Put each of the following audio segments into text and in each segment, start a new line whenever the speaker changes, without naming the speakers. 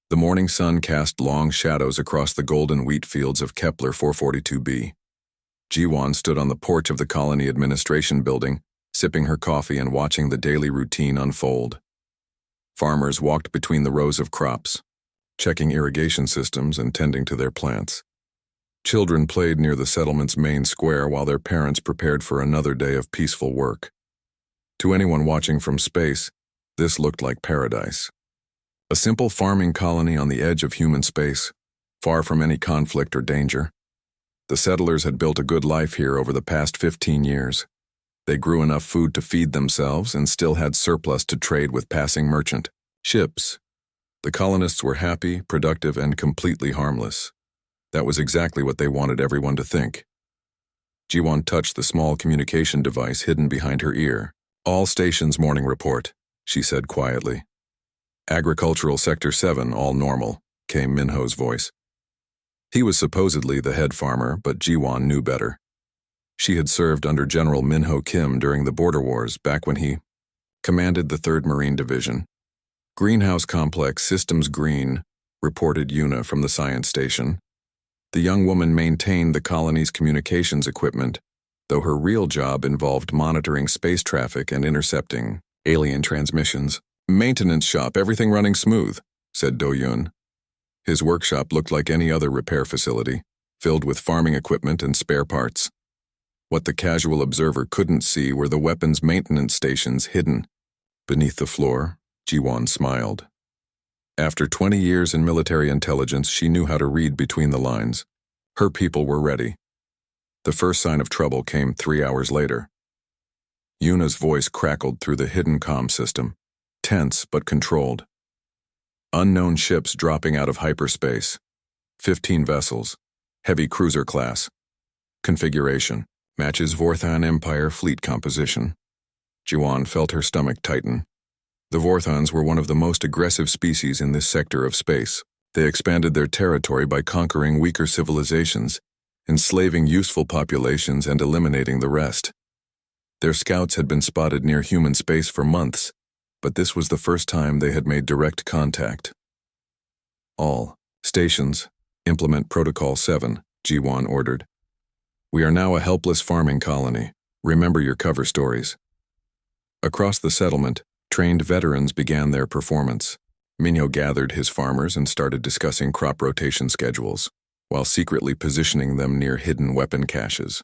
The morning sun cast long shadows across the golden wheat fields of Kepler 442b. Jiwon stood on the porch of the colony administration building, sipping her coffee and watching the daily routine unfold. Farmers walked between the rows of crops, checking irrigation systems and tending to their plants. Children played near the settlement's main square while their parents prepared for another day of peaceful work. To anyone watching from space, this looked like paradise. A simple farming colony on the edge of human space, far from any conflict or danger. The settlers had built a good life here over the past 15 years. They grew enough food to feed themselves and still had surplus to trade with passing merchant ships. The colonists were happy, productive, and completely harmless. That was exactly what they wanted everyone to think. Jiwon touched the small communication device hidden behind her ear. "All stations morning report," she said quietly. "Agricultural Sector 7, all normal," came Minho's voice. He was supposedly the head farmer, but Jiwon knew better. She had served under General Minho Kim during the border wars back when he commanded the 3rd Marine Division. "Greenhouse Complex Systems Green," reported Yuna from the science station. The young woman maintained the colony's communications equipment, though her real job involved monitoring space traffic and intercepting alien transmissions. "Maintenance shop, everything running smooth," said Do-Yun. His workshop looked like any other repair facility, filled with farming equipment and spare parts. What the casual observer couldn't see were the weapons maintenance stations hidden beneath the floor. Jiwon smiled. After 20 years in military intelligence, she knew how to read between the lines. Her people were ready. The first sign of trouble came 3 hours later. Yuna's voice crackled through the hidden comm system, tense but controlled. Unknown ships dropping out of hyperspace. 15 vessels. Heavy cruiser class. Configuration matches Vorthan Empire fleet composition. Jiwon felt her stomach tighten. The Vorthans were one of the most aggressive species in this sector of space. They expanded their territory by conquering weaker civilizations, enslaving useful populations and eliminating the rest. Their scouts had been spotted near human space for months, but this was the first time they had made direct contact. "All stations, implement Protocol 7, Jiwon ordered. "We are now a helpless farming colony. Remember your cover stories." Across the settlement, trained veterans began their performance. Minho gathered his farmers and started discussing crop rotation schedules, while secretly positioning them near hidden weapon caches.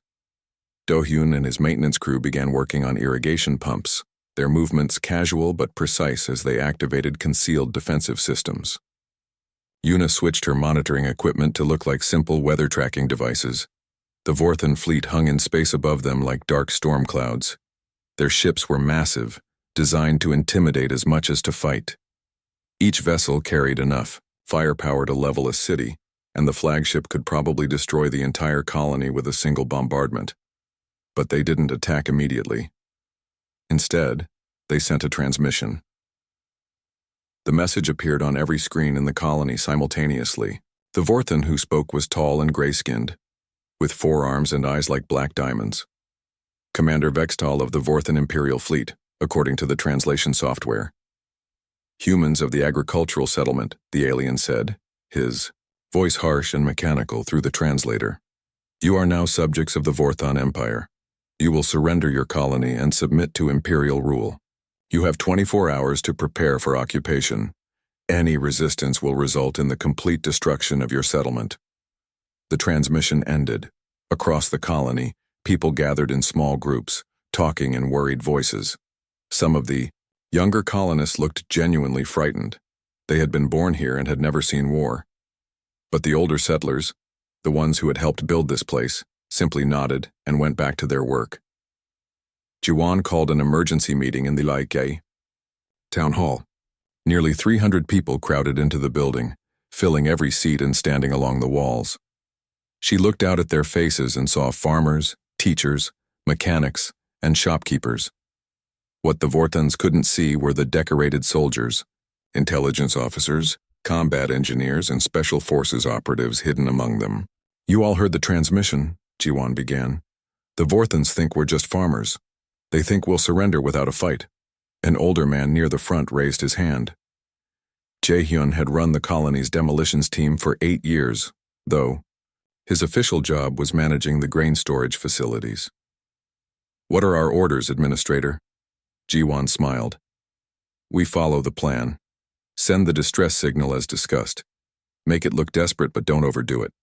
Do-Hyun and his maintenance crew began working on irrigation pumps, their movements casual but precise as they activated concealed defensive systems. Yuna switched her monitoring equipment to look like simple weather tracking devices. The Vorthan fleet hung in space above them like dark storm clouds. Their ships were massive, designed to intimidate as much as to fight. Each vessel carried enough firepower to level a city, and the flagship could probably destroy the entire colony with a single bombardment. But they didn't attack immediately. Instead, they sent a transmission. The message appeared on every screen in the colony simultaneously. The Vorthan who spoke was tall and gray-skinned, with forearms and eyes like black diamonds. Commander Vextal of the Vorthan Imperial Fleet, according to the translation software. "Humans of the agricultural settlement," the alien said, his voice harsh and mechanical through the translator. "You are now subjects of the Vorthan Empire. You will surrender your colony and submit to imperial rule. You have 24 hours to prepare for occupation. Any resistance will result in the complete destruction of your settlement." The transmission ended. Across the colony, people gathered in small groups, talking in worried voices. Some of the younger colonists looked genuinely frightened. They had been born here and had never seen war. But the older settlers, the ones who had helped build this place, simply nodded and went back to their work. Jiwon called an emergency meeting in the Lai town hall. Nearly 300 people crowded into the building, filling every seat and standing along the walls. She looked out at their faces and saw farmers, teachers, mechanics, and shopkeepers. What the Vorthans couldn't see were the decorated soldiers, intelligence officers, combat engineers, and special forces operatives hidden among them. "You all heard the transmission," Jiwon began. "The Vorthans think we're just farmers. They think we'll surrender without a fight." An older man near the front raised his hand. Jae-hyun had run the colony's demolitions team for 8 years, though his official job was managing the grain storage facilities. "What are our orders, Administrator?" Ji-won smiled. "We follow the plan. Send the distress signal as discussed. Make it look desperate, but don't overdo it.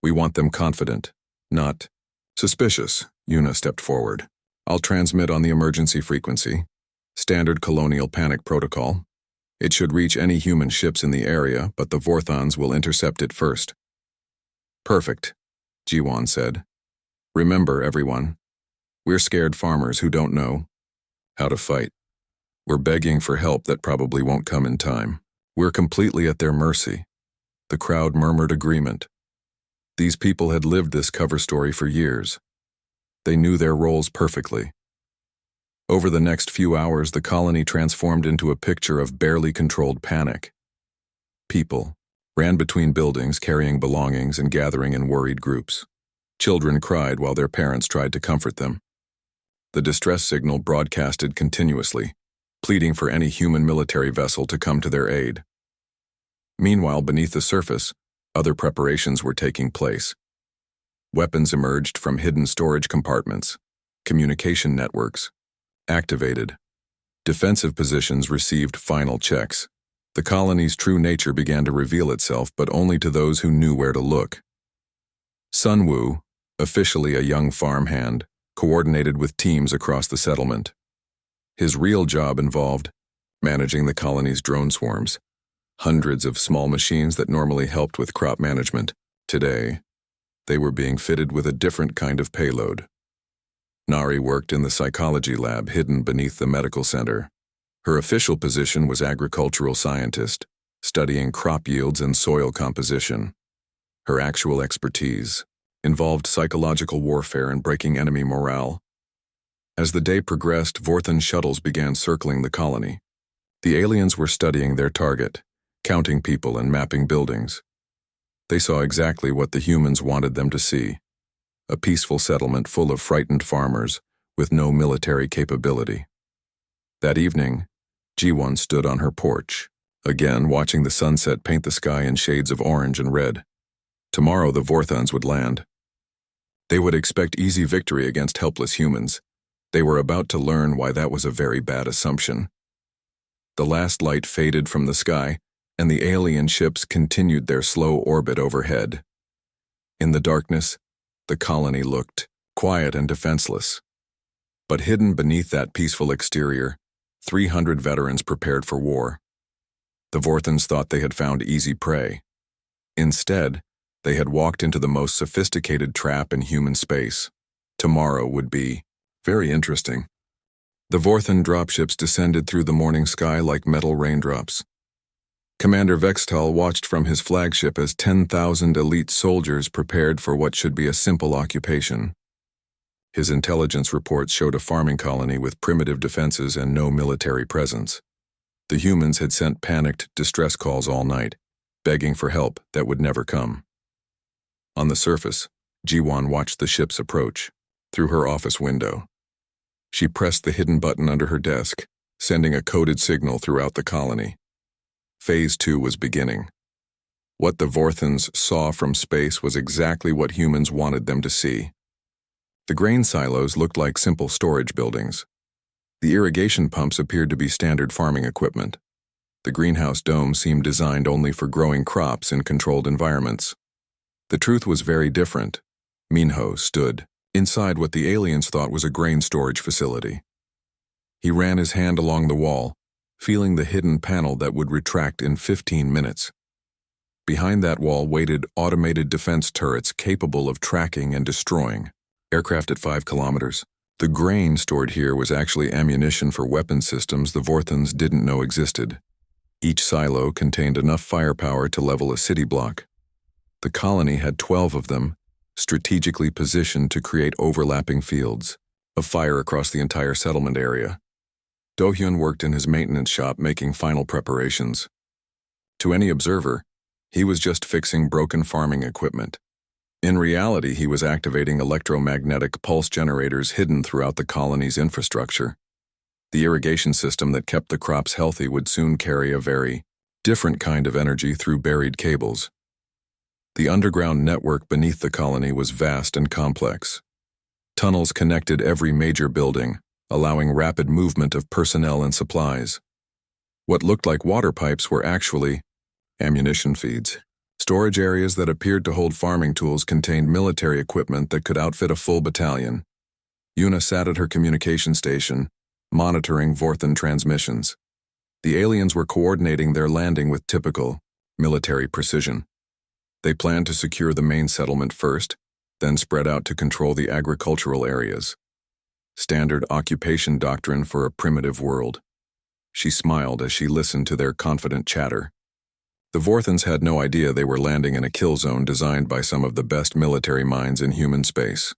We want them confident, not suspicious." Yuna stepped forward. "I'll transmit on the emergency frequency. Standard colonial panic protocol. It should reach any human ships in the area, but the Vorthons will intercept it first." "Perfect," Ji-won said. "Remember, everyone, we're scared farmers who don't know how to fight. We're begging for help that probably won't come in time. We're completely at their mercy." The crowd murmured agreement. These people had lived this cover story for years. They knew their roles perfectly. Over the next few hours, the colony transformed into a picture of barely controlled panic. People ran between buildings carrying belongings and gathering in worried groups. Children cried while their parents tried to comfort them. The distress signal broadcasted continuously, pleading for any human military vessel to come to their aid. Meanwhile, beneath the surface, other preparations were taking place. Weapons emerged from hidden storage compartments. Communication networks activated. Defensive positions received final checks. The colony's true nature began to reveal itself, but only to those who knew where to look. Sunwoo, officially a young farmhand, coordinated with teams across the settlement. His real job involved managing the colony's drone swarms, hundreds of small machines that normally helped with crop management. Today, they were being fitted with a different kind of payload. Nari worked in the psychology lab hidden beneath the medical center. Her official position was agricultural scientist, studying crop yields and soil composition. Her actual expertise involved psychological warfare and breaking enemy morale. As the day progressed, Vorthon shuttles began circling the colony. The aliens were studying their target, counting people and mapping buildings. They saw exactly what the humans wanted them to see: a peaceful settlement full of frightened farmers with no military capability. That evening, Ji-won stood on her porch, again watching the sunset paint the sky in shades of orange and red. Tomorrow the Vorthons would land. They would expect easy victory against helpless humans. They were about to learn why that was a very bad assumption. The last light faded from the sky, and the alien ships continued their slow orbit overhead. In the darkness, the colony looked quiet and defenseless. But hidden beneath that peaceful exterior, 300 veterans prepared for war. The Vorthons thought they had found easy prey. Instead, they had walked into the most sophisticated trap in human space. Tomorrow would be very interesting. The Vorthon dropships descended through the morning sky like metal raindrops. Commander Vextal watched from his flagship as 10,000 elite soldiers prepared for what should be a simple occupation. His intelligence reports showed a farming colony with primitive defenses and no military presence. The humans had sent panicked distress calls all night, begging for help that would never come. On the surface, Ji-won watched the ships approach, through her office window. She pressed the hidden button under her desk, sending a coded signal throughout the colony. Phase 2 was beginning. What the Vorthons saw from space was exactly what humans wanted them to see. The grain silos looked like simple storage buildings. The irrigation pumps appeared to be standard farming equipment. The greenhouse dome seemed designed only for growing crops in controlled environments. The truth was very different. Minho stood inside what the aliens thought was a grain storage facility. He ran his hand along the wall, feeling the hidden panel that would retract in 15 minutes. Behind that wall waited automated defense turrets capable of tracking and destroying aircraft at 5 kilometers. The grain stored here was actually ammunition for weapon systems the Vorthons didn't know existed. Each silo contained enough firepower to level a city block. The colony had 12 of them, strategically positioned to create overlapping fields of fire across the entire settlement area. Do-hyun worked in his maintenance shop making final preparations. To any observer, he was just fixing broken farming equipment. In reality, he was activating electromagnetic pulse generators hidden throughout the colony's infrastructure. The irrigation system that kept the crops healthy would soon carry a very different kind of energy through buried cables. The underground network beneath the colony was vast and complex. Tunnels connected every major building, allowing rapid movement of personnel and supplies. What looked like water pipes were actually ammunition feeds. Storage areas that appeared to hold farming tools contained military equipment that could outfit a full battalion. Yuna sat at her communication station, monitoring Vorthan transmissions. The aliens were coordinating their landing with typical military precision. They planned to secure the main settlement first, then spread out to control the agricultural areas. Standard occupation doctrine for a primitive world. She smiled as she listened to their confident chatter. The Vorthans had no idea they were landing in a kill zone designed by some of the best military minds in human space.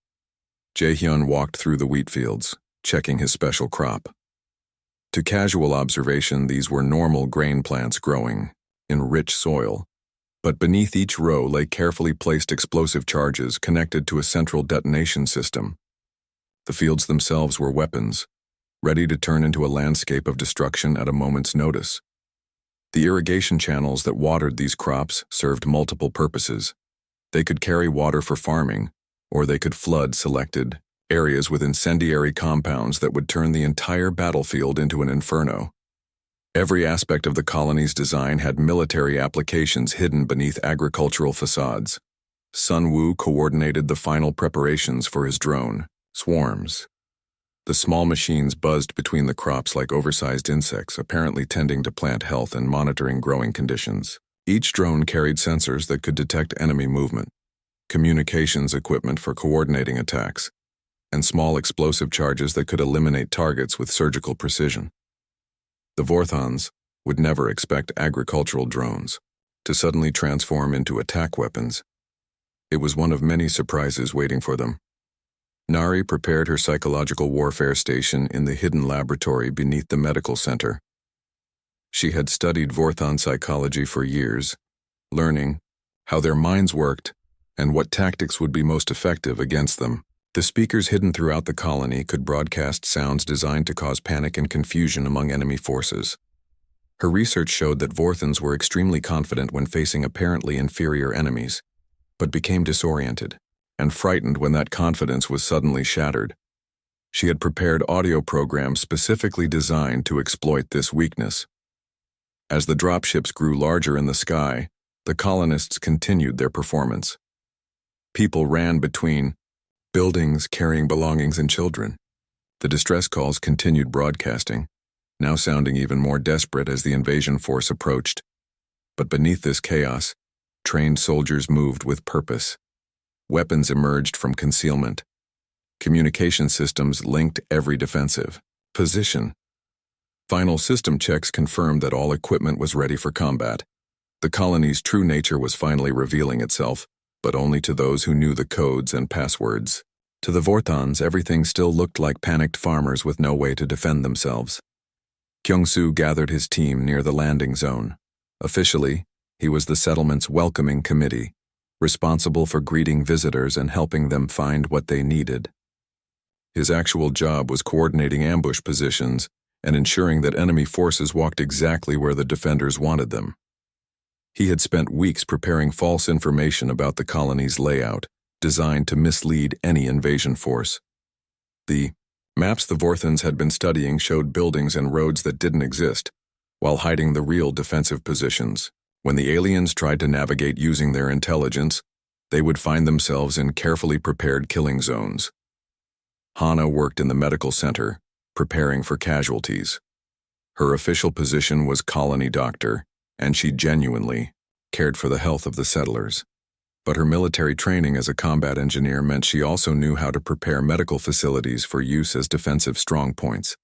Jae-hyun walked through the wheat fields, checking his special crop. To casual observation, these were normal grain plants growing in rich soil, but beneath each row lay carefully placed explosive charges connected to a central detonation system. The fields themselves were weapons, ready to turn into a landscape of destruction at a moment's notice. The irrigation channels that watered these crops served multiple purposes. They could carry water for farming, or they could flood selected areas with incendiary compounds that would turn the entire battlefield into an inferno. Every aspect of the colony's design had military applications hidden beneath agricultural facades. Sun Woo coordinated the final preparations for his drone, Swarms. The small machines buzzed between the crops like oversized insects, apparently tending to plant health and monitoring growing conditions. Each drone carried sensors that could detect enemy movement, communications equipment for coordinating attacks, and small explosive charges that could eliminate targets with surgical precision. The Vorthans would never expect agricultural drones to suddenly transform into attack weapons. It was one of many surprises waiting for them. Nari prepared her psychological warfare station in the hidden laboratory beneath the medical center. She had studied Vorthan psychology for years, learning how their minds worked and what tactics would be most effective against them. The speakers hidden throughout the colony could broadcast sounds designed to cause panic and confusion among enemy forces. Her research showed that Vorthans were extremely confident when facing apparently inferior enemies, but became disoriented and frightened when that confidence was suddenly shattered. She had prepared audio programs specifically designed to exploit this weakness. As the dropships grew larger in the sky, the colonists continued their performance. People ran between buildings carrying belongings and children. The distress calls continued broadcasting, now sounding even more desperate as the invasion force approached. But beneath this chaos, trained soldiers moved with purpose. Weapons emerged from concealment. Communication systems linked every defensive position. Final system checks confirmed that all equipment was ready for combat. The colony's true nature was finally revealing itself, but only to those who knew the codes and passwords. To the Vorthans, everything still looked like panicked farmers with no way to defend themselves. Kyung-soo gathered his team near the landing zone. Officially, he was the settlement's welcoming committee, responsible for greeting visitors and helping them find what they needed. His actual job was coordinating ambush positions and ensuring that enemy forces walked exactly where the defenders wanted them. He had spent weeks preparing false information about the colony's layout, designed to mislead any invasion force. The maps the Vorthans had been studying showed buildings and roads that didn't exist, while hiding the real defensive positions. When the aliens tried to navigate using their intelligence, they would find themselves in carefully prepared killing zones. Hana worked in the medical center, preparing for casualties. Her official position was colony doctor, and she genuinely cared for the health of the settlers. But her military training as a combat engineer meant she also knew how to prepare medical facilities for use as defensive strongpoints.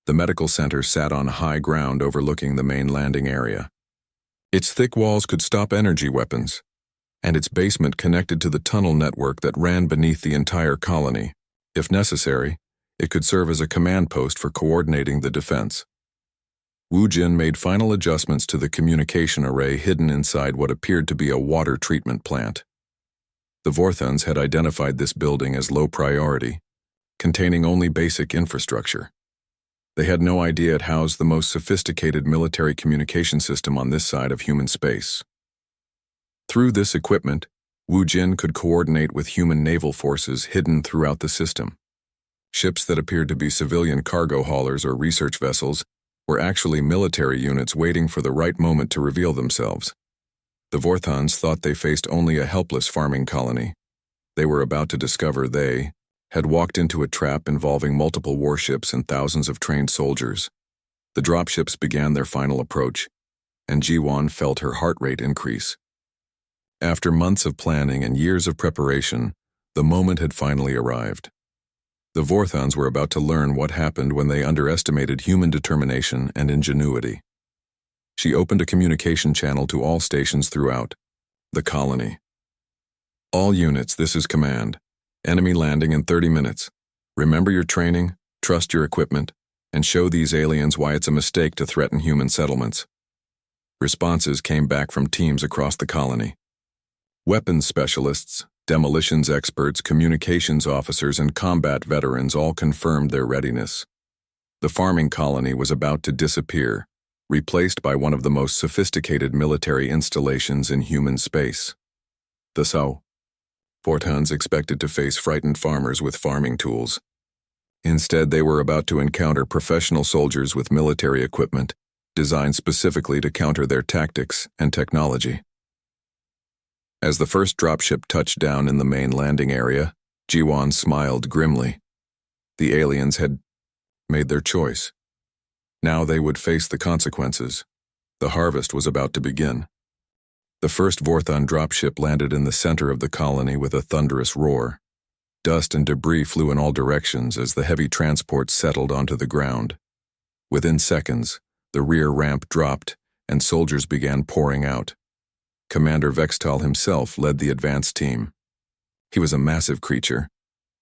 The medical center sat on high ground overlooking the main landing area. Its thick walls could stop energy weapons, and its basement connected to the tunnel network that ran beneath the entire colony. If necessary, it could serve as a command post for coordinating the defense. Woo Jin made final adjustments to the communication array hidden inside what appeared to be a water treatment plant. The Vorthans had identified this building as low priority, containing only basic infrastructure. They had no idea it housed the most sophisticated military communication system on this side of human space. Through this equipment, Wu Jin could coordinate with human naval forces hidden throughout the system. Ships that appeared to be civilian cargo haulers or research vessels were actually military units waiting for the right moment to reveal themselves. The Vorthons thought they faced only a helpless farming colony. They were about to discover they had walked into a trap involving multiple warships and thousands of trained soldiers. The dropships began their final approach, and Jiwon felt her heart rate increase. After months of planning and years of preparation, the moment had finally arrived. The Vorthons were about to learn what happened when they underestimated human determination and ingenuity. She opened a communication channel to all stations throughout the colony. All units, this is command. Enemy landing in 30 minutes. Remember your training, trust your equipment, and show these aliens why it's a mistake to threaten human settlements. Responses came back from teams across the colony. Weapons specialists, demolitions experts, communications officers, and combat veterans all confirmed their readiness. The farming colony was about to disappear, replaced by one of the most sophisticated military installations in human space. The Vorthons expected to face frightened farmers with farming tools. Instead, they were about to encounter professional soldiers with military equipment, designed specifically to counter their tactics and technology. As the first dropship touched down in the main landing area, Jiwon smiled grimly. The aliens had made their choice. Now they would face the consequences. The harvest was about to begin. The first Vorthon dropship landed in the center of the colony with a thunderous roar. Dust and debris flew in all directions as the heavy transport settled onto the ground. Within seconds, the rear ramp dropped and soldiers began pouring out. Commander Vextal himself led the advance team. He was a massive creature,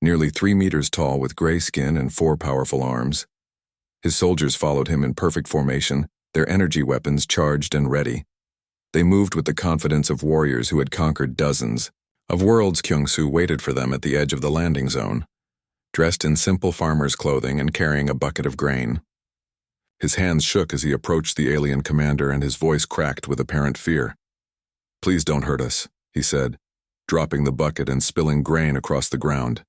nearly 3 meters tall with gray skin and 4 powerful arms. His soldiers followed him in perfect formation, their energy weapons charged and ready. They moved with the confidence of warriors who had conquered dozens of worlds. Kyung-soo waited for them at the edge of the landing zone, dressed in simple farmer's clothing and carrying a bucket of grain. His hands shook as he approached the alien commander, and his voice cracked with apparent fear. "Please don't hurt us," he said, dropping the bucket and spilling grain across the ground.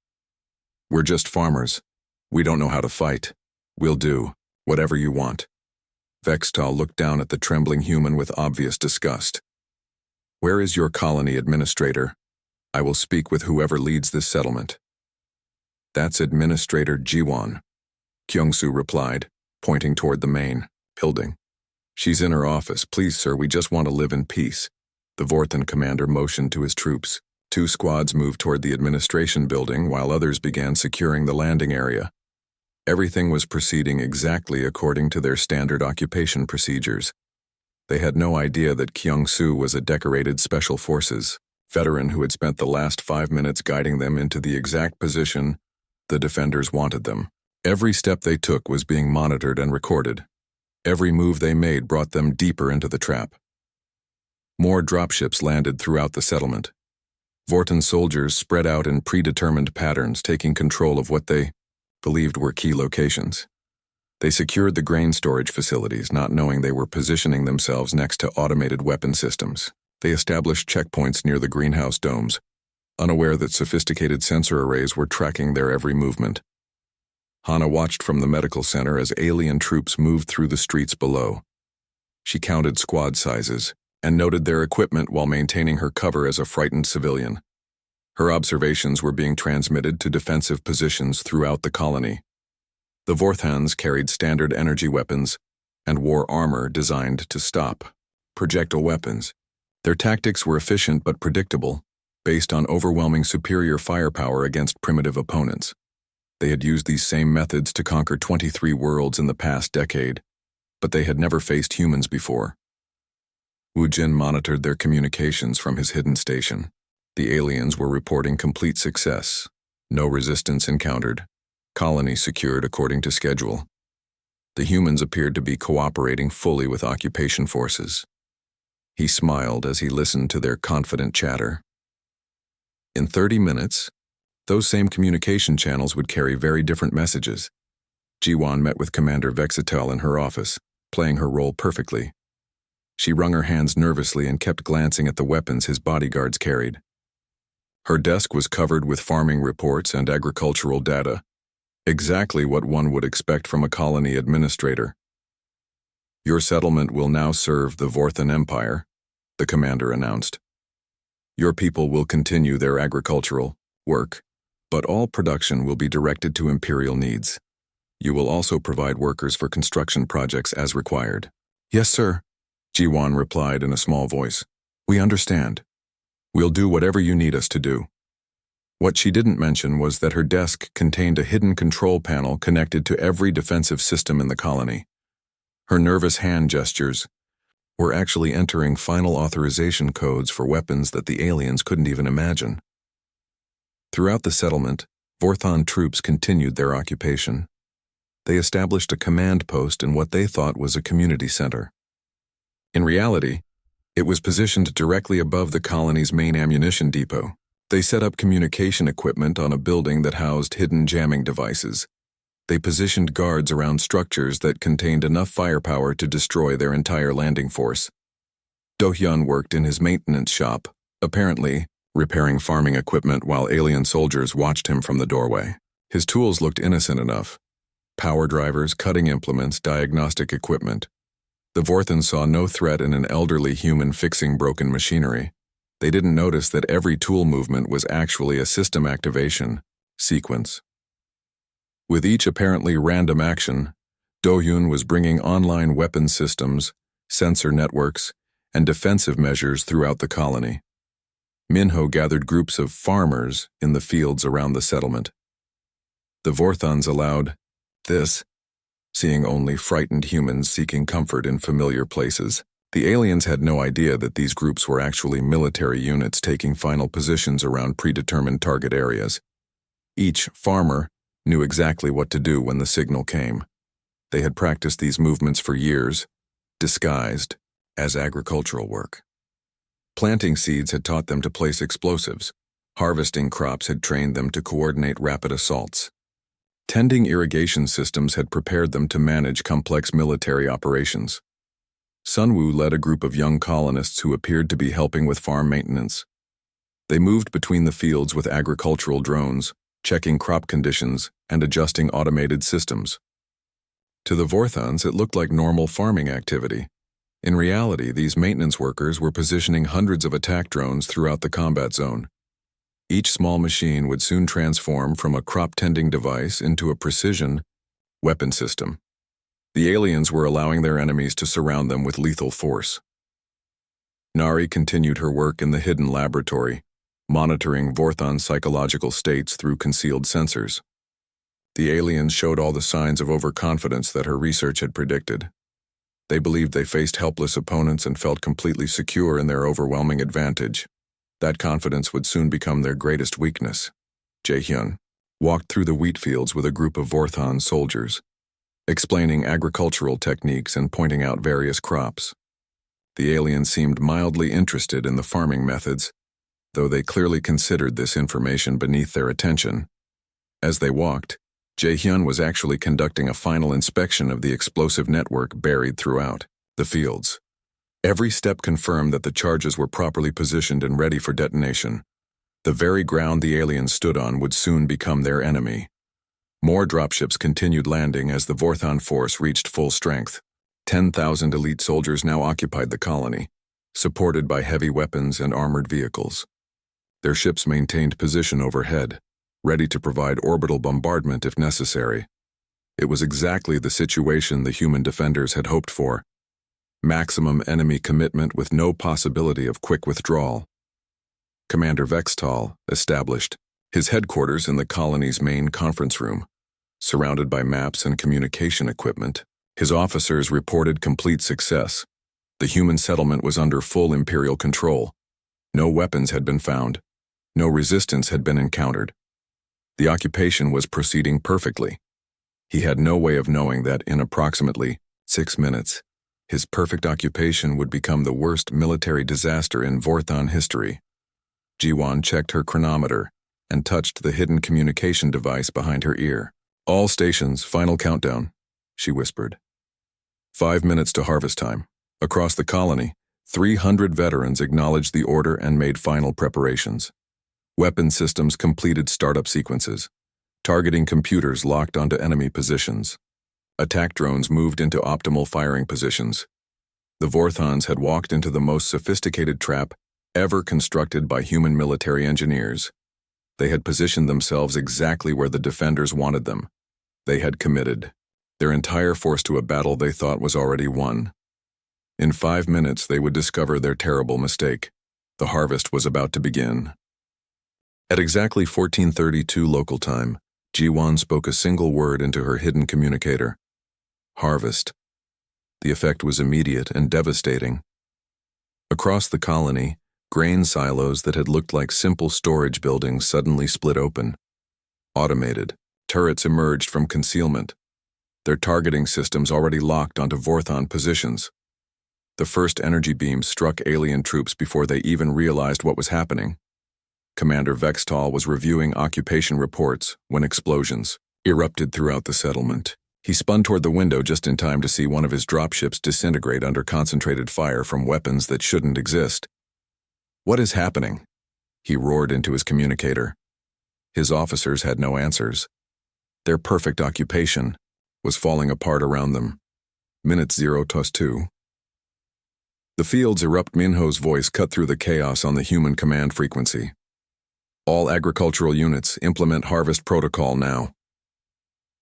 "We're just farmers. We don't know how to fight. We'll do whatever you want." Vextal looked down at the trembling human with obvious disgust. "Where is your colony administrator? I will speak with whoever leads this settlement." "That's Administrator Jiwon," Kyung-soo replied, pointing toward the main building. "She's in her office. Please, sir, we just want to live in peace." The Vorthon commander motioned to his troops. 2 squads moved toward the administration building while others began securing the landing area. Everything was proceeding exactly according to their standard occupation procedures. They had no idea that Kyung-soo was a decorated Special Forces veteran who had spent the last 5 minutes guiding them into the exact position the defenders wanted them. Every step they took was being monitored and recorded. Every move they made brought them deeper into the trap. More dropships landed throughout the settlement. Vorthon soldiers spread out in predetermined patterns, taking control of what they believed were key locations. They secured the grain storage facilities, not knowing they were positioning themselves next to automated weapon systems. They established checkpoints near the greenhouse domes, unaware that sophisticated sensor arrays were tracking their every movement. Hana watched from the medical center as alien troops moved through the streets below. She counted squad sizes and noted their equipment while maintaining her cover as a frightened civilian. Her observations were being transmitted to defensive positions throughout the colony. The Vorthons carried standard energy weapons and wore armor designed to stop projectile weapons. Their tactics were efficient but predictable, based on overwhelming superior firepower against primitive opponents. They had used these same methods to conquer 23 worlds in the past decade, but they had never faced humans before. Wu Jin monitored their communications from his hidden station. The aliens were reporting complete success. No resistance encountered. Colony secured according to schedule. The humans appeared to be cooperating fully with occupation forces. He smiled as he listened to their confident chatter. In 30 minutes, those same communication channels would carry very different messages. Jiwon met with Commander Vexitel in her office, playing her role perfectly. She wrung her hands nervously and kept glancing at the weapons his bodyguards carried. Her desk was covered with farming reports and agricultural data, exactly what one would expect from a colony administrator. "Your settlement will now serve the Vorthan Empire," the commander announced. "Your people will continue their agricultural work, but all production will be directed to Imperial needs. You will also provide workers for construction projects as required." "Yes, sir," Jiwon replied in a small voice. "We understand. We'll do whatever you need us to do." What she didn't mention was that her desk contained a hidden control panel connected to every defensive system in the colony. Her nervous hand gestures were actually entering final authorization codes for weapons that the aliens couldn't even imagine. Throughout the settlement, Vorthan troops continued their occupation. They established a command post in what they thought was a community center. In reality, it was positioned directly above the colony's main ammunition depot. They set up communication equipment on a building that housed hidden jamming devices. They positioned guards around structures that contained enough firepower to destroy their entire landing force. Do-hyun worked in his maintenance shop, apparently repairing farming equipment while alien soldiers watched him from the doorway. His tools looked innocent enough: power drivers, cutting implements, diagnostic equipment. The Vorthan saw no threat in an elderly human fixing broken machinery. They didn't notice that every tool movement was actually a system activation sequence. With each apparently random action, Do-hyun was bringing online weapon systems, sensor networks, and defensive measures throughout the colony. Minho gathered groups of farmers in the fields around the settlement. The Vorthans allowed this, seeing only frightened humans seeking comfort in familiar places. The aliens had no idea that these groups were actually military units taking final positions around predetermined target areas. Each farmer knew exactly what to do when the signal came. They had practiced these movements for years, disguised as agricultural work. Planting seeds had taught them to place explosives. Harvesting crops had trained them to coordinate rapid assaults. Tending irrigation systems had prepared them to manage complex military operations. Sunwoo led a group of young colonists who appeared to be helping with farm maintenance. They moved between the fields with agricultural drones, checking crop conditions and adjusting automated systems. To the Vorthans, it looked like normal farming activity. In reality, these maintenance workers were positioning hundreds of attack drones throughout the combat zone. Each small machine would soon transform from a crop-tending device into a precision weapon system. The aliens were allowing their enemies to surround them with lethal force. Nari continued her work in the hidden laboratory, monitoring Vorthan's psychological states through concealed sensors. The aliens showed all the signs of overconfidence that her research had predicted. They believed they faced helpless opponents and felt completely secure in their overwhelming advantage. That confidence would soon become their greatest weakness. Jae-hyun walked through the wheat fields with a group of Vorthan soldiers, explaining agricultural techniques and pointing out various crops. The aliens seemed mildly interested in the farming methods, though they clearly considered this information beneath their attention. As they walked, Jae-hyun was actually conducting a final inspection of the explosive network buried throughout the fields. Every step confirmed that the charges were properly positioned and ready for detonation. The very ground the aliens stood on would soon become their enemy. More dropships continued landing as the Vorthan force reached full strength. 10,000 elite soldiers now occupied the colony, supported by heavy weapons and armored vehicles. Their ships maintained position overhead, ready to provide orbital bombardment if necessary. It was exactly the situation the human defenders had hoped for. Maximum enemy commitment with no possibility of quick withdrawal. Commander Vextal established his headquarters in the colony's main conference room, surrounded by maps and communication equipment. His officers reported complete success. The human settlement was under full Imperial control. No weapons had been found. No resistance had been encountered. The occupation was proceeding perfectly. He had no way of knowing that in approximately 6 minutes, his perfect occupation would become the worst military disaster in Vorthan history. Jiwon checked her chronometer and touched the hidden communication device behind her ear. All stations, final countdown, she whispered. 5 minutes to harvest time. Across the colony, 300 veterans acknowledged the order and made final preparations. Weapon systems completed startup sequences. Targeting computers locked onto enemy positions. Attack drones moved into optimal firing positions. The Vorthons had walked into the most sophisticated trap ever constructed by human military engineers. They had positioned themselves exactly where the defenders wanted them. They had committed their entire force to a battle they thought was already won. In 5 minutes, they would discover their terrible mistake. The harvest was about to begin. At exactly 14:32 local time, Ji-won spoke a single word into her hidden communicator. Harvest. The effect was immediate and devastating. Across the colony, grain silos that had looked like simple storage buildings suddenly split open. Automated, turrets emerged from concealment, their targeting systems already locked onto Vorthon positions. The first energy beams struck alien troops before they even realized what was happening. Commander Vextal was reviewing occupation reports when explosions erupted throughout the settlement. He spun toward the window just in time to see one of his dropships disintegrate under concentrated fire from weapons that shouldn't exist. "What is happening?" he roared into his communicator. His officers had no answers. Their perfect occupation was falling apart around them. Minute 0+2. The fields erupt. Minho's voice cut through the chaos on the human command frequency. "All agricultural units, implement harvest protocol now."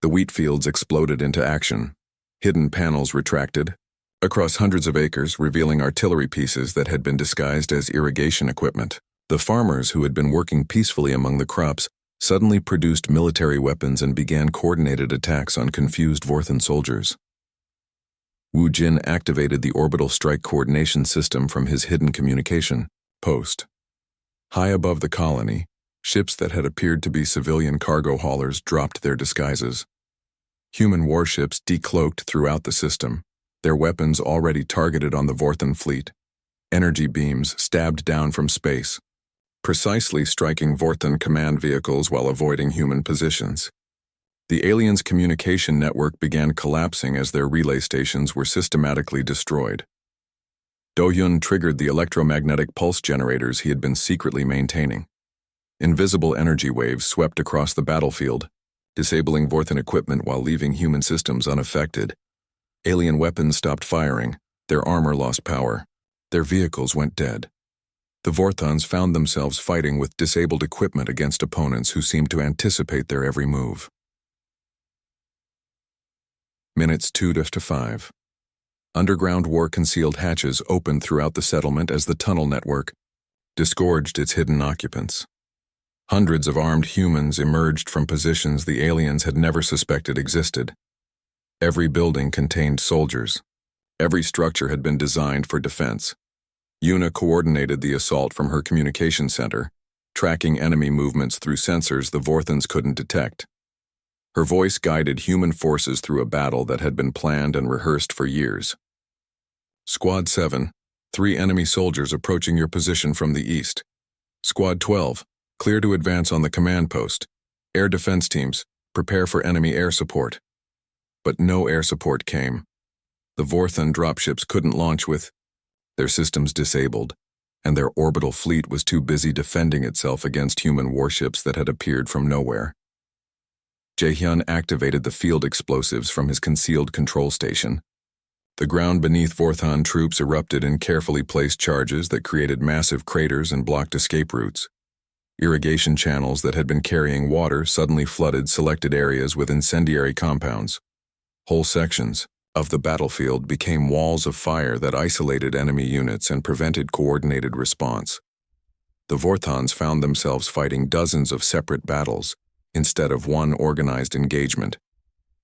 The wheat fields exploded into action. Hidden panels retracted across hundreds of acres, revealing artillery pieces that had been disguised as irrigation equipment. The farmers who had been working peacefully among the crops suddenly produced military weapons and began coordinated attacks on confused Vorthon soldiers. Wu Jin activated the orbital strike coordination system from his hidden communication post. High above the colony, ships that had appeared to be civilian cargo haulers dropped their disguises. Human warships decloaked throughout the system, their weapons already targeted on the Vorthon fleet. Energy beams stabbed down from space, precisely striking Vorthon command vehicles while avoiding human positions. The aliens' communication network began collapsing as their relay stations were systematically destroyed. Do-hyun triggered the electromagnetic pulse generators he had been secretly maintaining. Invisible energy waves swept across the battlefield, disabling Vorthon equipment while leaving human systems unaffected. Alien weapons stopped firing, their armor lost power, their vehicles went dead. The Vorthons found themselves fighting with disabled equipment against opponents who seemed to anticipate their every move. Minutes 2-5. Underground war-concealed hatches opened throughout the settlement as the tunnel network disgorged its hidden occupants. Hundreds of armed humans emerged from positions the aliens had never suspected existed. Every building contained soldiers. Every structure had been designed for defense. Yuna coordinated the assault from her communication center, tracking enemy movements through sensors the Vorthons couldn't detect. Her voice guided human forces through a battle that had been planned and rehearsed for years. Squad 7, 3 enemy soldiers approaching your position from the east. Squad 12, clear to advance on the command post. Air defense teams, prepare for enemy air support. But no air support came. The Vorthon dropships couldn't launch with their systems disabled, and their orbital fleet was too busy defending itself against human warships that had appeared from nowhere. Jae-hyun activated the field explosives from his concealed control station. The ground beneath Vorthon troops erupted in carefully placed charges that created massive craters and blocked escape routes. Irrigation channels that had been carrying water suddenly flooded selected areas with incendiary compounds. Whole sections of the battlefield became walls of fire that isolated enemy units and prevented coordinated response. The Vorthons found themselves fighting dozens of separate battles instead of one organized engagement.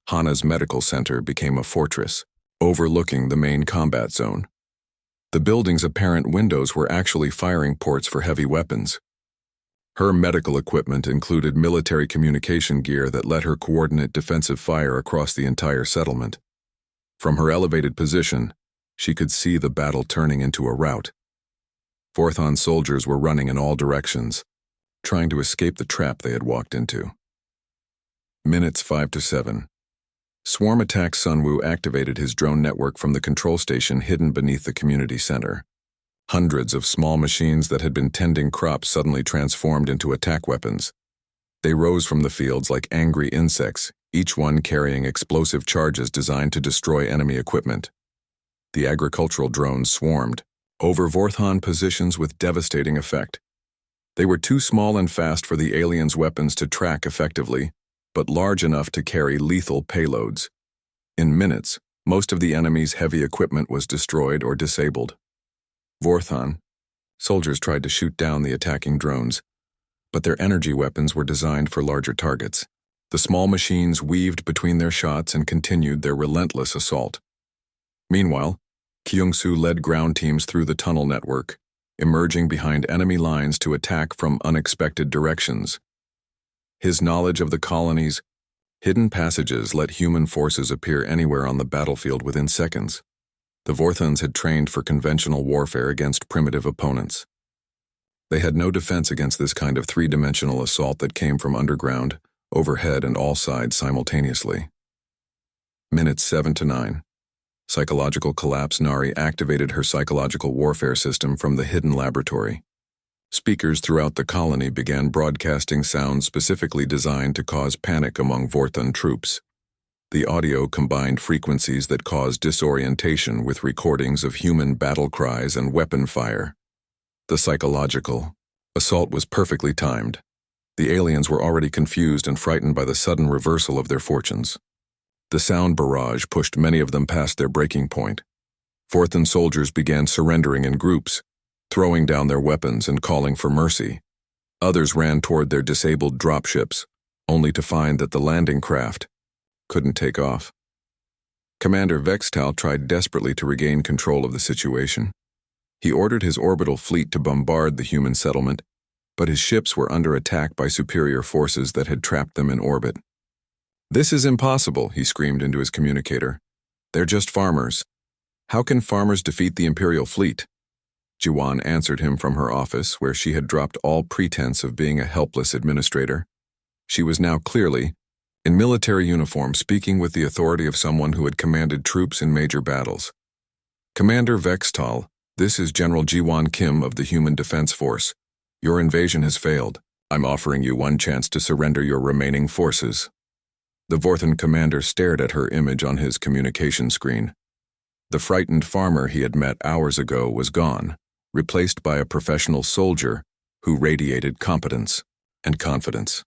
Hana's medical center became a fortress, overlooking the main combat zone. The building's apparent windows were actually firing ports for heavy weapons. Her medical equipment included military communication gear that let her coordinate defensive fire across the entire settlement. From her elevated position, she could see the battle turning into a rout. Vorthon soldiers were running in all directions, trying to escape the trap they had walked into. Minutes 5 to 7. Swarm Attack Sunwoo activated his drone network from the control station hidden beneath the community center. Hundreds of small machines that had been tending crops suddenly transformed into attack weapons. They rose from the fields like angry insects, each one carrying explosive charges designed to destroy enemy equipment. The agricultural drones swarmed over Vorthon positions with devastating effect. They were too small and fast for the aliens' weapons to track effectively, but large enough to carry lethal payloads. In minutes, most of the enemy's heavy equipment was destroyed or disabled. Vorthon. Soldiers tried to shoot down the attacking drones, but their energy weapons were designed for larger targets. The small machines weaved between their shots and continued their relentless assault. Meanwhile, Kyung-soo led ground teams through the tunnel network, emerging behind enemy lines to attack from unexpected directions. His knowledge of the colony's hidden passages let human forces appear anywhere on the battlefield within seconds. The Vorthons had trained for conventional warfare against primitive opponents. They had no defense against this kind of three-dimensional assault that came from underground, overhead, and all sides simultaneously. Minutes 7 to 9. Psychological collapse. Nari activated her psychological warfare system from the hidden laboratory. Speakers throughout the colony began broadcasting sounds specifically designed to cause panic among Vorthon troops. The audio combined frequencies that caused disorientation with recordings of human battle cries and weapon fire. The psychological assault was perfectly timed. The aliens were already confused and frightened by the sudden reversal of their fortunes. The sound barrage pushed many of them past their breaking point. Vorthon soldiers began surrendering in groups, throwing down their weapons and calling for mercy. Others ran toward their disabled dropships, only to find that the landing craft couldn't take off. Commander Vextal tried desperately to regain control of the situation. He ordered his orbital fleet to bombard the human settlement, but his ships were under attack by superior forces that had trapped them in orbit. "This is impossible," he screamed into his communicator. "They're just farmers. How can farmers defeat the Imperial fleet?" Jiwan answered him from her office, where she had dropped all pretense of being a helpless administrator. She was now clearly in military uniform, speaking with the authority of someone who had commanded troops in major battles. "Commander Vextal, this is General Jiwan Kim of the Human Defense Force. Your invasion has failed. I'm offering you one chance to surrender your remaining forces." The Vorthon commander stared at her image on his communication screen. The frightened farmer he had met hours ago was gone, replaced by a professional soldier who radiated competence and confidence.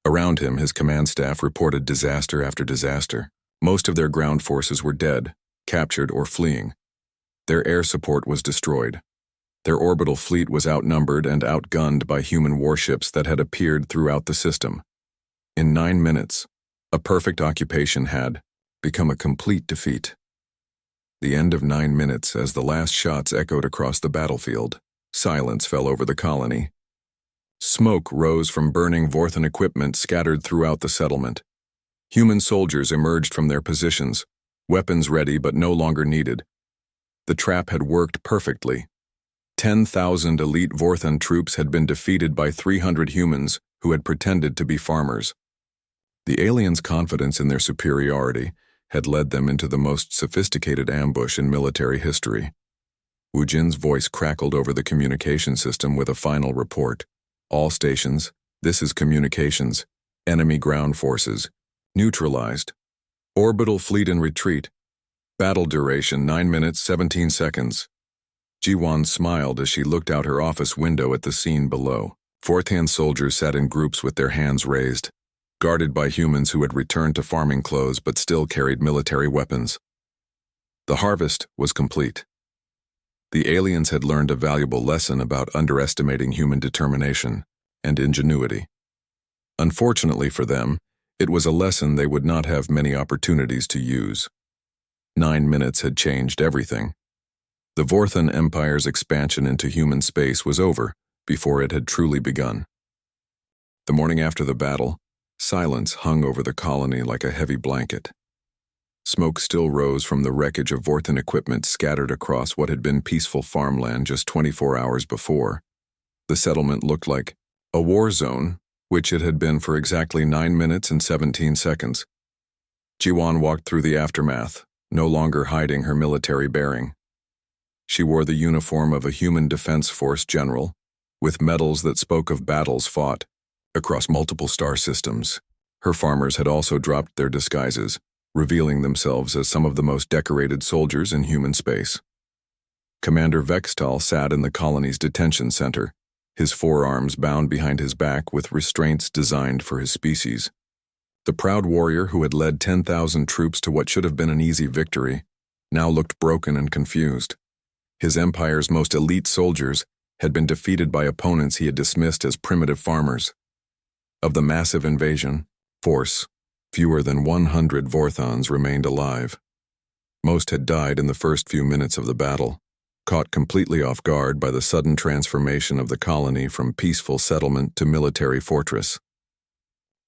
Around him, his command staff reported disaster after disaster. Most of their ground forces were dead, captured, or fleeing. Their air support was destroyed. Their orbital fleet was outnumbered and outgunned by human warships that had appeared throughout the system. In 9 minutes, a perfect occupation had become a complete defeat. The end of 9 minutes as the last shots echoed across the battlefield. Silence fell over the colony. Smoke rose from burning Vorthon equipment scattered throughout the settlement. Human soldiers emerged from their positions, weapons ready but no longer needed. The trap had worked perfectly. 10,000 elite Vorthon troops had been defeated by 300 humans who had pretended to be farmers. The aliens' confidence in their superiority had led them into the most sophisticated ambush in military history. Wu Jin's voice crackled over the communication system with a final report. "All stations, this is communications. Enemy ground forces neutralized. Orbital fleet in retreat. Battle duration 9 minutes 17 seconds. Jiwan smiled as she looked out her office window at the scene below. Fourth-hand soldiers sat in groups with their hands raised, guarded by humans who had returned to farming clothes but still carried military weapons. The harvest was complete. The aliens had learned a valuable lesson about underestimating human determination and ingenuity. Unfortunately for them, it was a lesson they would not have many opportunities to use. 9 minutes had changed everything. The Vorthon Empire's expansion into human space was over before it had truly begun. The morning after the battle, silence hung over the colony like a heavy blanket. Smoke still rose from the wreckage of Vorthon equipment scattered across what had been peaceful farmland just 24 hours before. The settlement looked like a war zone which it had been for exactly 9 minutes and 17 seconds. Jiwan walked through the aftermath, no longer hiding her military bearing. She wore the uniform of a human defense force general, with medals that spoke of battles fought across multiple star systems. Her farmers had also dropped their disguises, revealing themselves as some of the most decorated soldiers in human space. Commander Vextal sat in the colony's detention center, his forearms bound behind his back with restraints designed for his species. The proud warrior who had led 10,000 troops to what should have been an easy victory now looked broken and confused. His empire's most elite soldiers had been defeated by opponents he had dismissed as primitive farmers. Of the massive invasion force, fewer than 100 Vorthons remained alive. Most had died in the first few minutes of the battle, caught completely off guard by the sudden transformation of the colony from peaceful settlement to military fortress.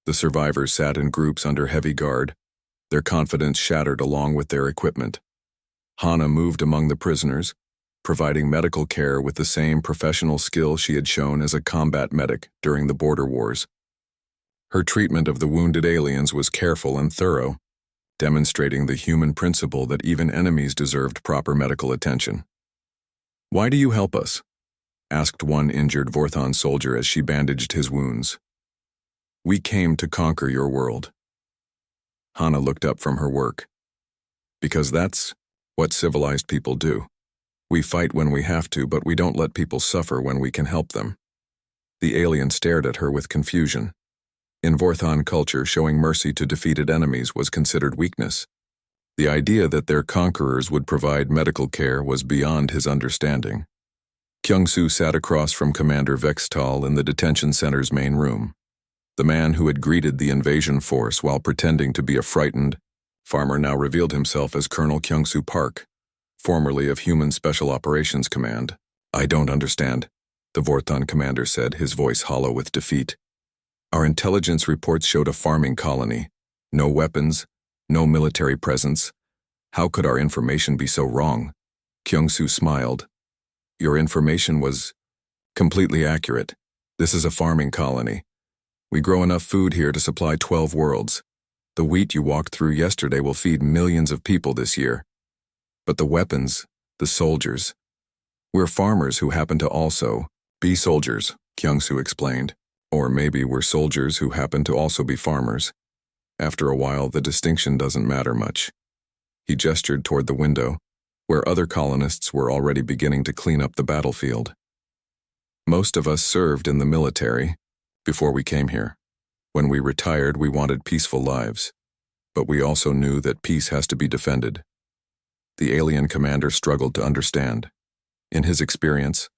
The survivors sat in groups under heavy guard, their confidence shattered along with their equipment. Hana moved among the prisoners, providing medical care with the same professional skill she had shown as a combat medic during the border wars. Her treatment of the wounded aliens was careful and thorough, demonstrating the human principle that even enemies deserved proper medical attention. "Why do you help us?" asked one injured Vorthon soldier as she bandaged his wounds. "We came to conquer your world." Hana looked up from her work. "Because that's what civilized people do. We fight when we have to, but we don't let people suffer when we can help them." The alien stared at her with confusion. In Vorthon culture, showing mercy to defeated enemies was considered weakness. The idea that their conquerors would provide medical care was beyond his understanding. Kyung-soo sat across from Commander Vextal in the detention center's main room. The man who had greeted the invasion force while pretending to be a frightened farmer now revealed himself as Colonel Kyung-soo Park, formerly of Human Special Operations Command. "I don't understand," the Vorthon commander said, his voice hollow with defeat. "Our intelligence reports showed a farming colony. No weapons, no military presence. How could our information be so wrong?" Kyung-soo smiled. "Your information was completely accurate. This is a farming colony. We grow enough food here to supply 12 worlds. The wheat you walked through yesterday will feed millions of people this year. But the weapons, the soldiers. We're farmers who happen to also be soldiers," Kyung-soo explained. "Or maybe we're soldiers who happen to also be farmers. After a while, the distinction doesn't matter much." He gestured toward the window, where other colonists were already beginning to clean up the battlefield. "Most of us served in the military before we came here. When we retired, we wanted peaceful lives. But we also knew that peace has to be defended." The alien commander struggled to understand. In his experience,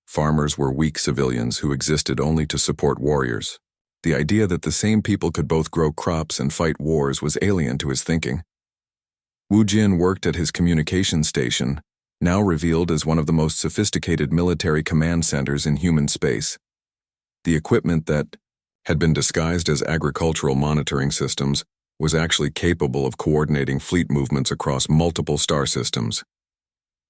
farmers were weak civilians who existed only to support warriors. The idea that the same people could both grow crops and fight wars was alien to his thinking. Wu Jin worked at his communications station, now revealed as one of the most sophisticated military command centers in human space. The equipment that had been disguised as agricultural monitoring systems was actually capable of coordinating fleet movements across multiple star systems.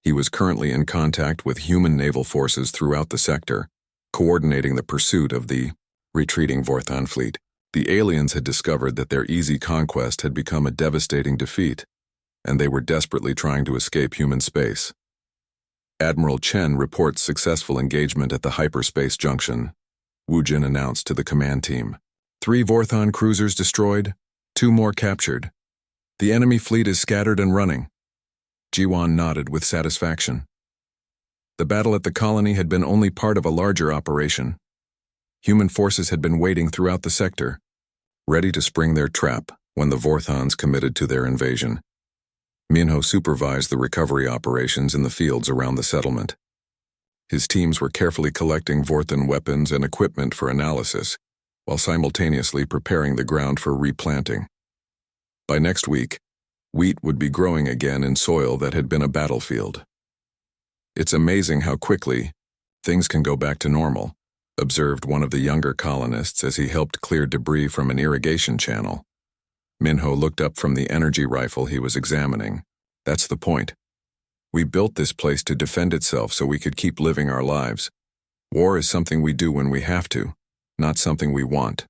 He was currently in contact with human naval forces throughout the sector, coordinating the pursuit of the retreating Vorthon fleet. The aliens had discovered that their easy conquest had become a devastating defeat, and they were desperately trying to escape human space. Admiral Chen reports successful engagement at the hyperspace junction, Wu Jin announced to the command team. 3 Vorthon cruisers destroyed, 2 more captured. The enemy fleet is scattered and running. Jiwan nodded with satisfaction. The battle at the colony had been only part of a larger operation. Human forces had been waiting throughout the sector, ready to spring their trap when the Vorthons committed to their invasion. Minho supervised the recovery operations in the fields around the settlement. His teams were carefully collecting Vorthon weapons and equipment for analysis, while simultaneously preparing the ground for replanting. By next week, wheat would be growing again in soil that had been a battlefield. "It's amazing how quickly things can go back to normal," observed one of the younger colonists as he helped clear debris from an irrigation channel. Minho looked up from the energy rifle he was examining. "That's the point. We built this place to defend itself so we could keep living our lives. War is something we do when we have to, not something we want.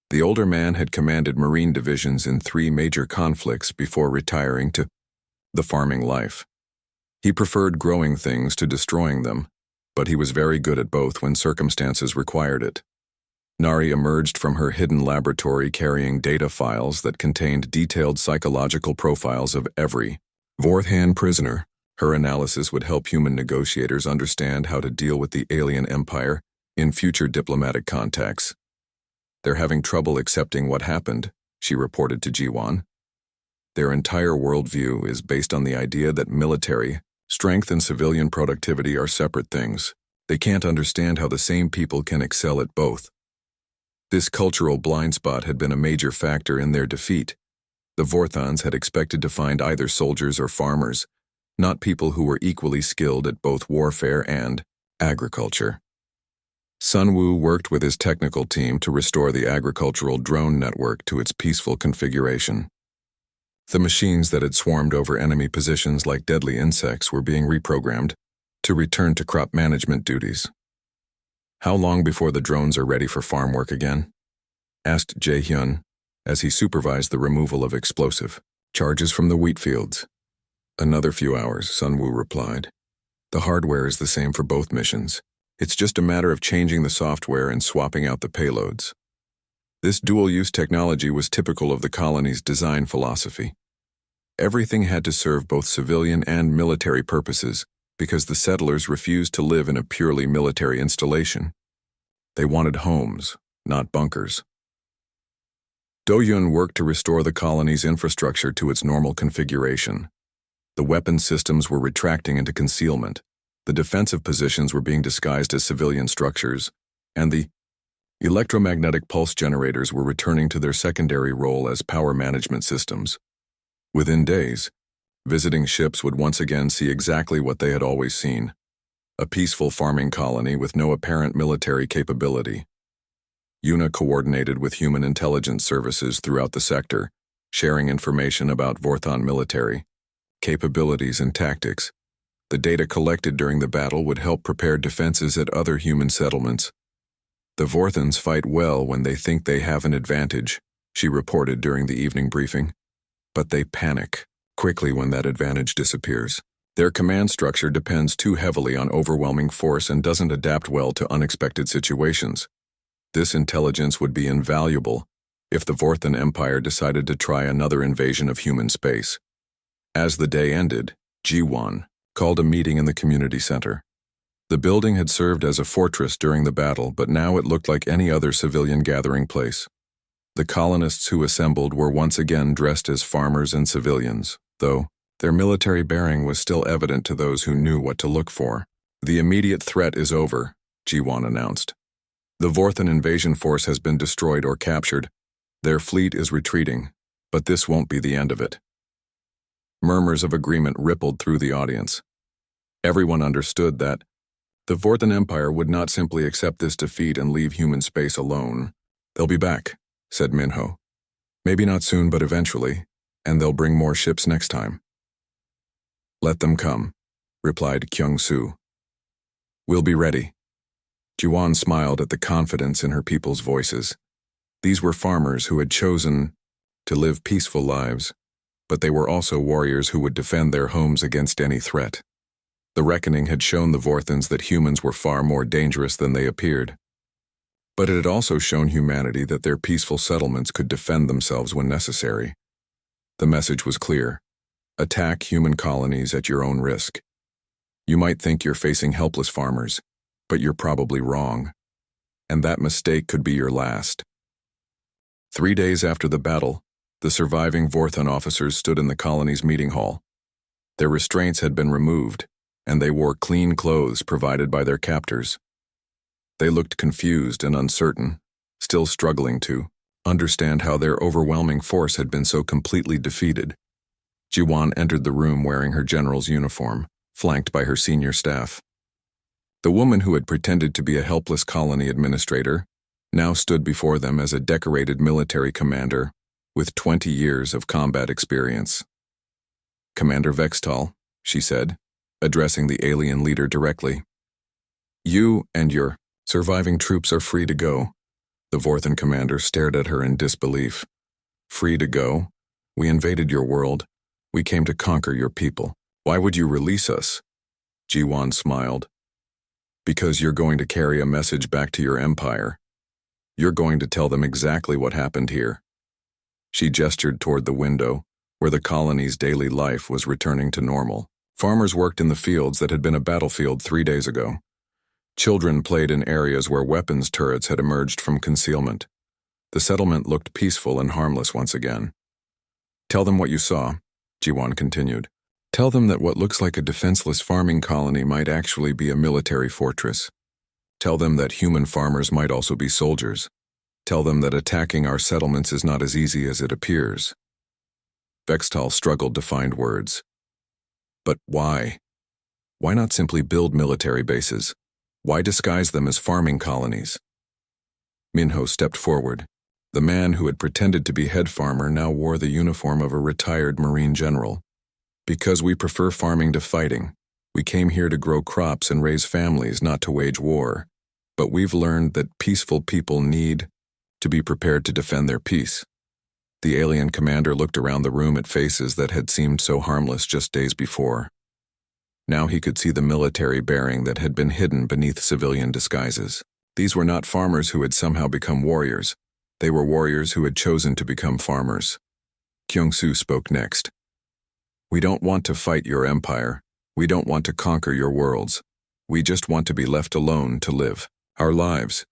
The older man had commanded Marine divisions in 3 major conflicts before retiring to the farming life. He preferred growing things to destroying them, but he was very good at both when circumstances required it. Nari emerged from her hidden laboratory carrying data files that contained detailed psychological profiles of every Vorthan prisoner. Her analysis would help human negotiators understand how to deal with the alien empire in future diplomatic contacts. They're having trouble accepting what happened, she reported to Jiwan. Their entire worldview is based on the idea that military strength and civilian productivity are separate things. They can't understand how the same people can excel at both. This cultural blind spot had been a major factor in their defeat. The Vorthans had expected to find either soldiers or farmers, not people who were equally skilled at both warfare and agriculture. Sun Wu worked with his technical team to restore the agricultural drone network to its peaceful configuration. The machines that had swarmed over enemy positions like deadly insects were being reprogrammed to return to crop management duties. "How long before the drones are ready for farm work again?" asked Jae-hyun as he supervised the removal of explosive charges from the wheat fields. "Another few hours," Sun Wu replied. "The hardware is the same for both missions. It's just a matter of changing the software and swapping out the payloads." This dual-use technology was typical of the colony's design philosophy. Everything had to serve both civilian and military purposes because the settlers refused to live in a purely military installation. They wanted homes, not bunkers. Do-yun worked to restore the colony's infrastructure to its normal configuration. The weapon systems were retracting into concealment, the defensive positions were being disguised as civilian structures, and the electromagnetic pulse generators were returning to their secondary role as power management systems. Within days, visiting ships would once again see exactly what they had always seen: a peaceful farming colony with no apparent military capability. Yuna coordinated with human intelligence services throughout the sector, sharing information about Vorthan military capabilities and tactics. The data collected during the battle would help prepare defenses at other human settlements. "The Vorthans fight well when they think they have an advantage," she reported during the evening briefing. "But they panic quickly when that advantage disappears. Their command structure depends too heavily on overwhelming force and doesn't adapt well to unexpected situations. This intelligence would be invaluable if the Vorthan Empire decided to try another invasion of human space." As the day ended, Ji-won called a meeting in the community center. The building had served as a fortress during the battle, but now it looked like any other civilian gathering place. The colonists who assembled were once again dressed as farmers and civilians, though their military bearing was still evident to those who knew what to look for. "The immediate threat is over," Ji-won announced. "The Vorthan invasion force has been destroyed or captured. Their fleet is retreating, but this won't be the end of it." Murmurs of agreement rippled through the audience. Everyone understood that the Vorthan Empire would not simply accept this defeat and leave human space alone. "They'll be back," said Minho. "Maybe not soon, but eventually, and they'll bring more ships next time." "Let them come," replied Kyung-soo. "We'll be ready." Ji-won smiled at the confidence in her people's voices. These were farmers who had chosen to live peaceful lives, but they were also warriors who would defend their homes against any threat. The reckoning had shown the Vorthans that humans were far more dangerous than they appeared. But it had also shown humanity that their peaceful settlements could defend themselves when necessary. The message was clear: attack human colonies at your own risk. You might think you're facing helpless farmers, but you're probably wrong. And that mistake could be your last. 3 days after the battle, the surviving Vorthan officers stood in the colony's meeting hall. Their restraints had been removed, and they wore clean clothes provided by their captors. They looked confused and uncertain, still struggling to understand how their overwhelming force had been so completely defeated. Ji-won entered the room wearing her general's uniform, flanked by her senior staff. The woman who had pretended to be a helpless colony administrator now stood before them as a decorated military commander with 20 years of combat experience. "Commander Vextal," she said, addressing the alien leader directly. "You and your Surviving troops are free to go. The Vorthan commander stared at her in disbelief. Free to go? We invaded your world. We came to conquer your people. Why would you release us? Jiwan smiled. Because you're going to carry a message back to your empire. You're going to tell them exactly what happened here. She gestured toward the window, where the colony's daily life was returning to normal. Farmers worked in the fields that had been a battlefield 3 days ago. Children played in areas where weapons turrets had emerged from concealment. The settlement looked peaceful and harmless once again. Tell them what you saw, Jiwan continued. Tell them that what looks like a defenseless farming colony might actually be a military fortress. Tell them that human farmers might also be soldiers. Tell them that attacking our settlements is not as easy as it appears. Vextal struggled to find words. But why? Why not simply build military bases? Why disguise them as farming colonies? Minho stepped forward. The man who had pretended to be head farmer now wore the uniform of a retired Marine general. Because we prefer farming to fighting. We came here to grow crops and raise families, not to wage war. But we've learned that peaceful people need to be prepared to defend their peace. The alien commander looked around the room at faces that had seemed so harmless just days before. Now he could see the military bearing that had been hidden beneath civilian disguises. These were not farmers who had somehow become warriors. They were warriors who had chosen to become farmers. Kyung-soo spoke next. We don't want to fight your empire. We don't want to conquer your worlds. We just want to be left alone to live our lives.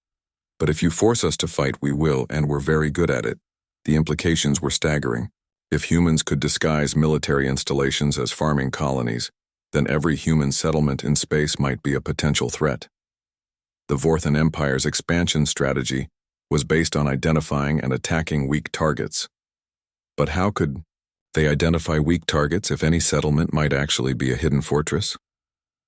But if you force us to fight, we will, and we're very good at it. The implications were staggering. If humans could disguise military installations as farming colonies, then every human settlement in space might be a potential threat. The Vorthan Empire's expansion strategy was based on identifying and attacking weak targets. But how could they identify weak targets if any settlement might actually be a hidden fortress?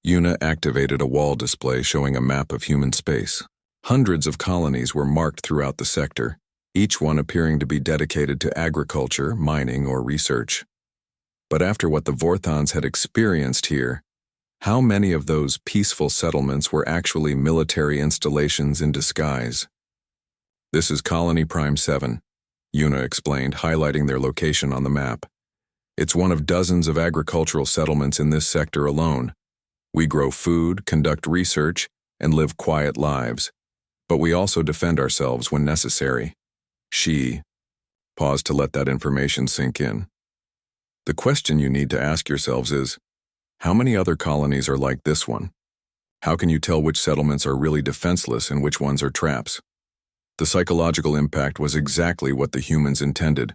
Yuna activated a wall display showing a map of human space. Hundreds of colonies were marked throughout the sector, each one appearing to be dedicated to agriculture, mining, or research. But after what the Vorthans had experienced here, how many of those peaceful settlements were actually military installations in disguise? This is Colony Prime 7, Yuna explained, highlighting their location on the map. It's one of dozens of agricultural settlements in this sector alone. We grow food, conduct research, and live quiet lives. But we also defend ourselves when necessary. She paused to let that information sink in. The question you need to ask yourselves is, how many other colonies are like this one? How can you tell which settlements are really defenseless and which ones are traps? The psychological impact was exactly what the humans intended.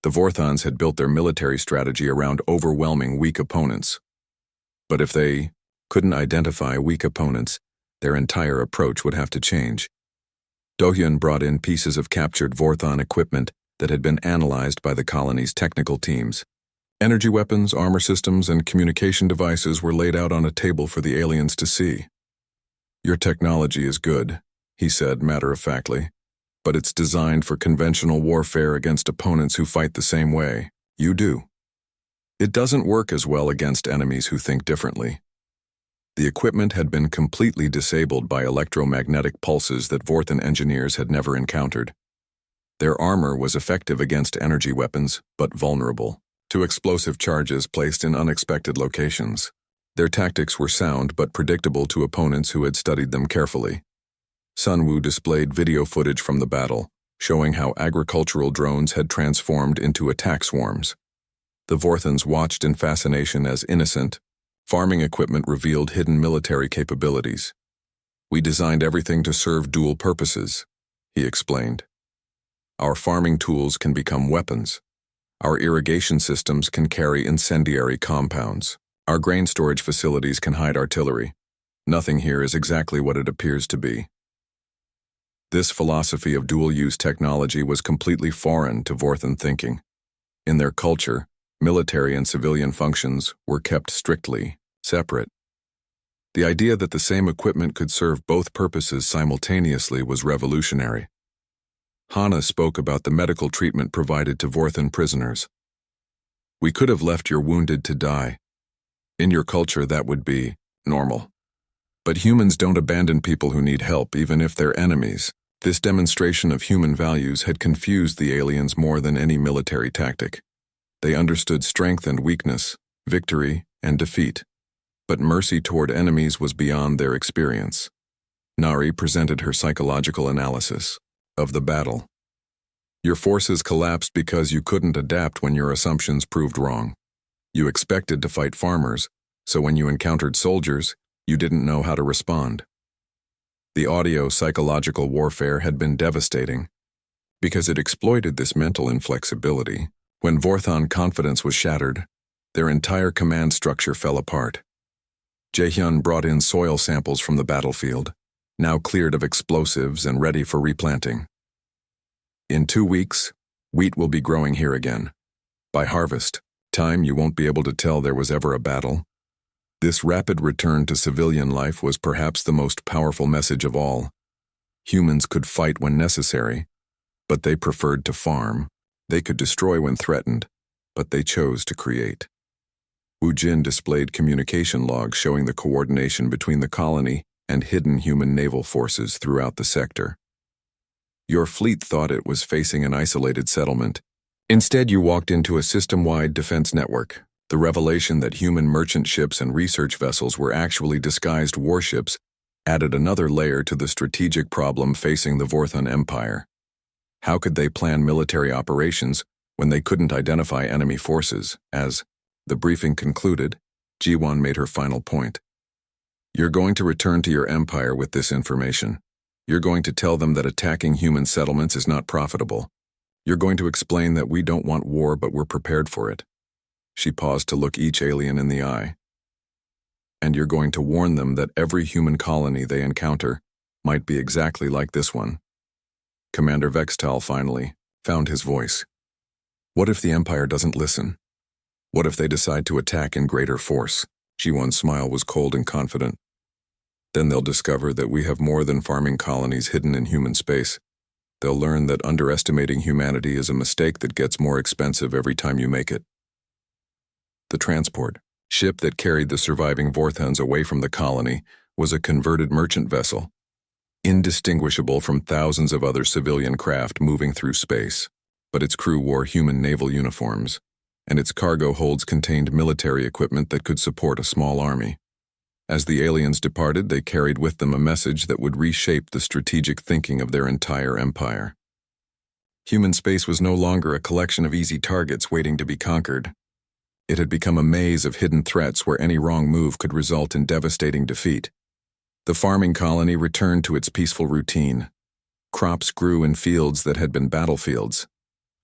The Vorthans had built their military strategy around overwhelming weak opponents. But if they couldn't identify weak opponents, their entire approach would have to change. Dohyun brought in pieces of captured Vorthan equipment that had been analyzed by the colony's technical teams. Energy weapons, armor systems, and communication devices were laid out on a table for the aliens to see. Your technology is good, he said matter-of-factly, but it's designed for conventional warfare against opponents who fight the same way. You do. It doesn't work as well against enemies who think differently. The equipment had been completely disabled by electromagnetic pulses that Vorthan engineers had never encountered. Their armor was effective against energy weapons, but vulnerable to explosive charges placed in unexpected locations. Their tactics were sound but predictable to opponents who had studied them carefully. Sunwoo displayed video footage from the battle, showing how agricultural drones had transformed into attack swarms. The Vorthans watched in fascination as innocent, farming equipment revealed hidden military capabilities. We designed everything to serve dual purposes, he explained. Our farming tools can become weapons. Our irrigation systems can carry incendiary compounds. Our grain storage facilities can hide artillery. Nothing here is exactly what it appears to be. This philosophy of dual-use technology was completely foreign to Vorthan thinking. In their culture, military and civilian functions were kept strictly separate. The idea that the same equipment could serve both purposes simultaneously was revolutionary. Hana spoke about the medical treatment provided to Vorthan prisoners. We could have left your wounded to die. In your culture, that would be normal. But humans don't abandon people who need help, even if they're enemies. This demonstration of human values had confused the aliens more than any military tactic. They understood strength and weakness, victory and defeat. But mercy toward enemies was beyond their experience. Nari presented her psychological analysis of the battle. Your forces collapsed because you couldn't adapt when your assumptions proved wrong. You expected to fight farmers, so when you encountered soldiers, you didn't know how to respond. The audio-psychological warfare had been devastating because it exploited this mental inflexibility. When Vorthon confidence was shattered, their entire command structure fell apart. Jaehyun brought in soil samples from the battlefield, now cleared of explosives and ready for replanting. In 2 weeks, wheat will be growing here again. By harvest time, you won't be able to tell there was ever a battle. This rapid return to civilian life was perhaps the most powerful message of all. Humans could fight when necessary, but they preferred to farm. They could destroy when threatened, but they chose to create. Wu Jin displayed communication logs showing the coordination between the colony and hidden human naval forces throughout the sector. Your fleet thought it was facing an isolated settlement. Instead, you walked into a system-wide defense network. The revelation that human merchant ships and research vessels were actually disguised warships added another layer to the strategic problem facing the Vorthon Empire. How could they plan military operations when they couldn't identify enemy forces? As the briefing concluded, Jiwon made her final point. You're going to return to your empire with this information. You're going to tell them that attacking human settlements is not profitable. You're going to explain that we don't want war, but we're prepared for it. She paused to look each alien in the eye. And you're going to warn them that every human colony they encounter might be exactly like this one. Commander Vextal finally found his voice. What if the Empire doesn't listen? What if they decide to attack in greater force? Jiwon's smile was cold and confident. Then they'll discover that we have more than farming colonies hidden in human space. They'll learn that underestimating humanity is a mistake that gets more expensive every time you make it. The transport ship that carried the surviving Vorthons away from the colony was a converted merchant vessel, indistinguishable from thousands of other civilian craft moving through space. But its crew wore human naval uniforms, and its cargo holds contained military equipment that could support a small army. As the aliens departed, they carried with them a message that would reshape the strategic thinking of their entire empire. Human space was no longer a collection of easy targets waiting to be conquered. It had become a maze of hidden threats where any wrong move could result in devastating defeat. The farming colony returned to its peaceful routine. Crops grew in fields that had been battlefields.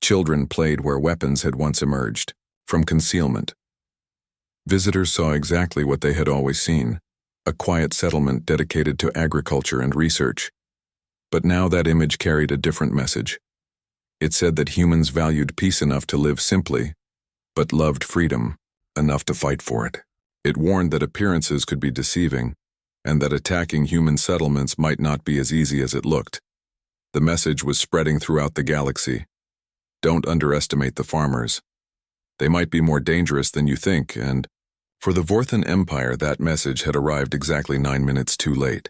Children played where weapons had once emerged, from concealment. Visitors saw exactly what they had always seen, a quiet settlement dedicated to agriculture and research. But now that image carried a different message. It said that humans valued peace enough to live simply, but loved freedom enough to fight for it. It warned that appearances could be deceiving, and that attacking human settlements might not be as easy as it looked. The message was spreading throughout the galaxy. Don't underestimate the farmers. They might be more dangerous than you think, and for the Vorthon Empire, that message had arrived exactly 9 minutes too late.